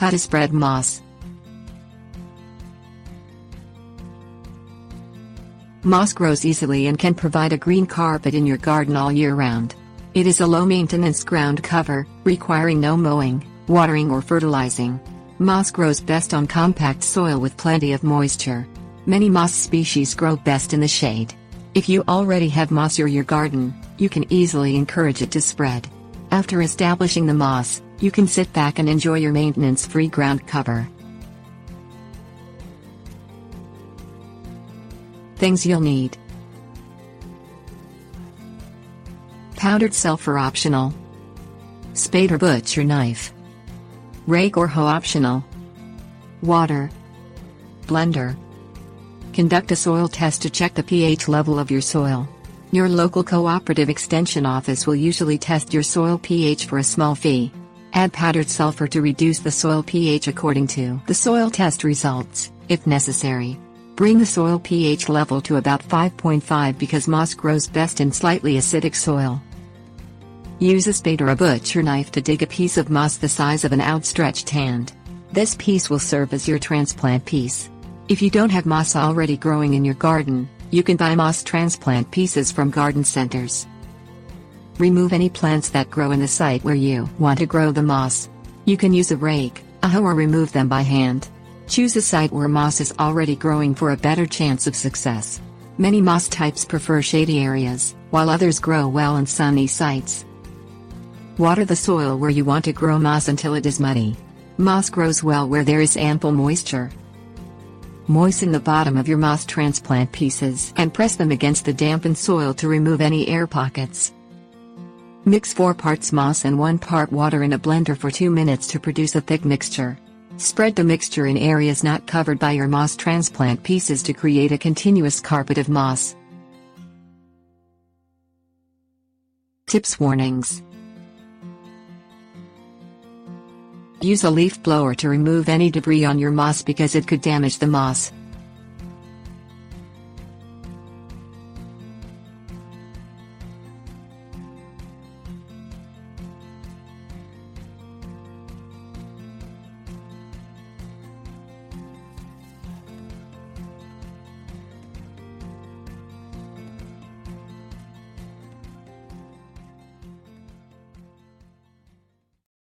How to spread moss. Moss grows easily and can provide a green carpet in your garden all year round. It is a low-maintenance ground cover, requiring no mowing, watering or fertilizing. Moss grows best on compact soil with plenty of moisture. Many moss species grow best in the shade. If you already have moss in your garden, you can easily encourage it to spread. After establishing the moss, you can sit back and enjoy your maintenance-free ground cover. Things you'll need: powdered sulfur optional, spade or butcher knife, rake or hoe optional, water, blender. Conduct a soil test to check the pH level of your soil. Your local cooperative extension office will usually test your soil pH for a small fee. Add powdered sulfur to reduce the soil pH according to the soil test results, if necessary. Bring the soil pH level to about 5.5 because moss grows best in slightly acidic soil. Use a spade or a butcher knife to dig a piece of moss the size of an outstretched hand. This piece will serve as your transplant piece. If you don't have moss already growing in your garden, you can buy moss transplant pieces from garden centers. Remove any plants that grow in the site where you want to grow the moss. You can use a rake, a hoe, or remove them by hand. Choose a site where moss is already growing for a better chance of success. Many moss types prefer shady areas, while others grow well in sunny sites. Water the soil where you want to grow moss until it is muddy. Moss grows well where there is ample moisture. Moisten the bottom of your moss transplant pieces and press them against the dampened soil to remove any air pockets. Mix 4 parts moss and 1 part water in a blender for 2 minutes to produce a thick mixture. Spread the mixture in areas not covered by your moss transplant pieces to create a continuous carpet of moss. Tips: warnings. Use a leaf blower to remove any debris on your moss because it could damage the moss.